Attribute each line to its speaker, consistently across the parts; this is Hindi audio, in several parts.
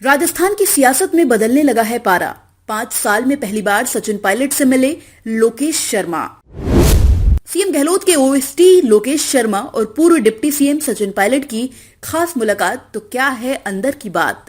Speaker 1: राजस्थान की सियासत में बदलने लगा है पारा। 5 साल में पहली बार सचिन पायलट से मिले लोकेश शर्मा। सीएम गहलोत के ओएसडी लोकेश शर्मा और पूर्व डिप्टी सीएम सचिन पायलट की खास मुलाकात। तो क्या है अंदर की बात?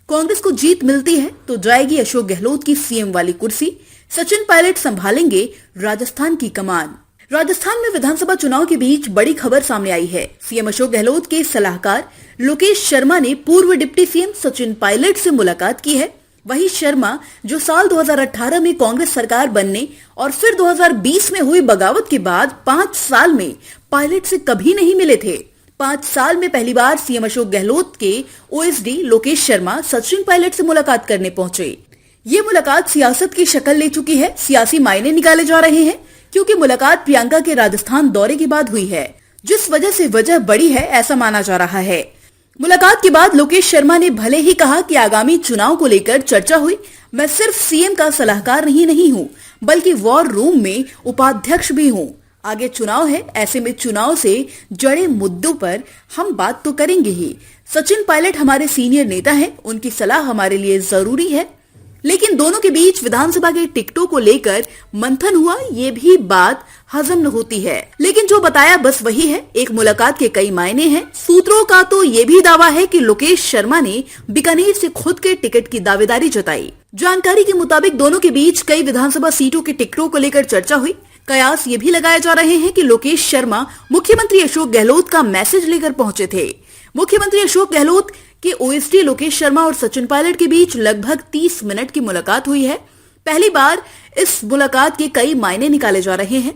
Speaker 1: कांग्रेस को जीत मिलती है तो जाएगी अशोक गहलोत की सीएम वाली कुर्सी। सचिन पायलट संभालेंगे राजस्थान की कमान। राजस्थान में विधानसभा चुनाव के बीच बड़ी खबर सामने आई है। सीएम अशोक गहलोत के सलाहकार लोकेश शर्मा ने पूर्व डिप्टी सीएम सचिन पायलट से मुलाकात की है। वही शर्मा जो साल 2018 में कांग्रेस सरकार बनने और फिर 2020 में हुई बगावत के बाद 5 साल में पायलट से कभी नहीं मिले थे। 5 साल में पहली बार सीएम अशोक गहलोत के ओएसडी लोकेश शर्मा सचिन पायलट से मुलाकात करने पहुंचे। ये मुलाकात सियासत की शक्ल ले चुकी है। सियासी मायने निकाले जा रहे हैं क्योंकि मुलाकात प्रियंका के राजस्थान दौरे के बाद हुई है, जिस वजह से वजह बड़ी है ऐसा माना जा रहा है। मुलाकात के बाद लोकेश शर्मा ने भले ही कहा कि आगामी चुनाव को लेकर चर्चा हुई, मैं सिर्फ सीएम का सलाहकार नहीं हूं बल्कि वॉर रूम में उपाध्यक्ष भी हूं। आगे चुनाव है, ऐसे में चुनाव से जड़े मुद्दों पर हम बात तो करेंगे ही। सचिन पायलट हमारे सीनियर नेता हैं, उनकी सलाह हमारे लिए जरूरी है। लेकिन दोनों के बीच विधानसभा के टिकटों को लेकर मंथन हुआ, ये भी बात हजम न होती है। लेकिन जो बताया बस वही है। एक मुलाकात के कई मायने हैं। सूत्रों का तो ये भी दावा है कि लोकेश शर्मा ने बीकानेर से खुद के टिकट की दावेदारी जताई। जानकारी के मुताबिक दोनों के बीच कई विधानसभा सीटों के टिकटों को लेकर चर्चा हुई। कयास ये भी लगाए जा रहे हैं कि लोकेश शर्मा मुख्यमंत्री अशोक गहलोत का मैसेज लेकर पहुंचे थे। मुख्यमंत्री अशोक गहलोत के ओएसडी लोकेश शर्मा और सचिन पायलट के बीच लगभग 30 मिनट की मुलाकात हुई है। पहली बार इस मुलाकात के कई मायने निकाले जा रहे हैं।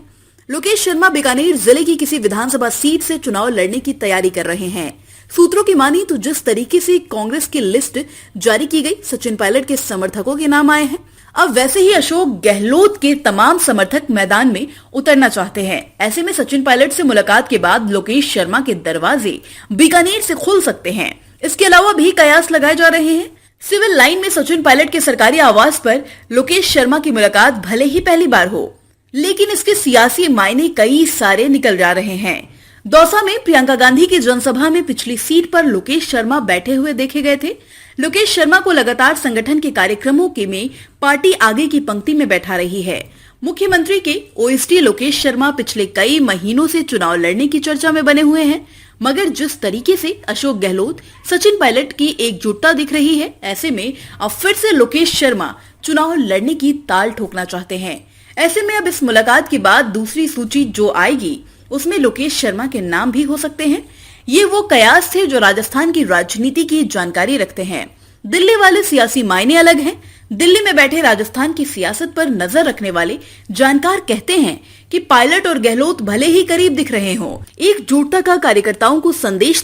Speaker 1: लोकेश शर्मा बीकानेर जिले की किसी विधानसभा सीट से चुनाव लड़ने की तैयारी कर रहे हैं। सूत्रों की मानी तो जिस तरीके से कांग्रेस की लिस्ट जारी की गई, सचिन पायलट के समर्थकों के नाम आए हैं। अब वैसे ही अशोक गहलोत के तमाम समर्थक मैदान में उतरना चाहते हैं। ऐसे में सचिन पायलट से मुलाकात के बाद लोकेश शर्मा के दरवाजे बीकानेर से खुल सकते हैं। इसके अलावा भी कयास लगाए जा रहे हैं। सिविल लाइन में सचिन पायलट के सरकारी आवास पर लोकेश शर्मा की मुलाकात भले ही पहली बार हो, लेकिन इसके सियासी मायने कई सारे निकल जा रहे हैं। दौसा में प्रियंका गांधी की जनसभा में पिछली सीट पर लोकेश शर्मा बैठे हुए देखे गए थे। लोकेश शर्मा को लगातार संगठन के कार्यक्रमों के में पार्टी आगे की पंक्ति में बैठा रही है। मुख्यमंत्री के ओएसडी लोकेश शर्मा पिछले कई महीनों से चुनाव लड़ने की चर्चा में बने हुए हैं, मगर जिस तरीके से अशोक गहलोत सचिन पायलट की एकजुटता दिख रही है, ऐसे में अब फिर से लोकेश शर्मा चुनाव लड़ने की ताल ठोकना चाहते हैं। ऐसे में अब इस मुलाकात के बाद दूसरी सूची जो आएगी उसमें लोकेश शर्मा के नाम भी हो सकते हैं। ये वो कयास थे जो राजस्थान की राजनीति की जानकारी रखते हैं। दिल्ली वाले सियासी मायने अलग हैं। दिल्ली में बैठे राजस्थान की सियासत पर नजर रखने वाले जानकार कहते हैं कि पायलट और गहलोत भले ही करीब दिख रहे हों, एकजुटता का कार्यकर्ताओं को संदेश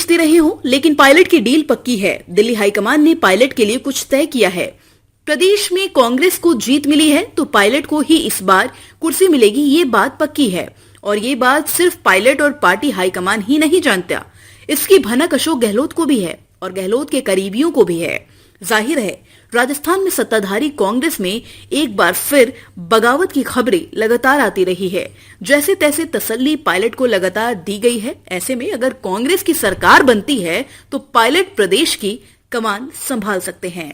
Speaker 1: दे रहे हों, लेकिन पायलट की डील पक्की है। दिल्ली हाईकमान ने पायलट के लिए कुछ तय किया है। प्रदेश में कांग्रेस को जीत मिली है तो पायलट को ही इस बार कुर्सी मिलेगी, ये बात पक्की है। और ये बात सिर्फ पायलट और पार्टी हाईकमान ही नहीं जानता, इसकी भनक अशोक गहलोत को भी है और गहलोत के करीबियों को भी है। जाहिर है राजस्थान में सत्ताधारी कांग्रेस में एक बार फिर बगावत की खबरें लगातार आती रही है। जैसे तैसे तसल्ली पायलट को लगातार दी गई है। ऐसे में अगर कांग्रेस की सरकार बनती है तो पायलट प्रदेश की कमान संभाल सकते हैं।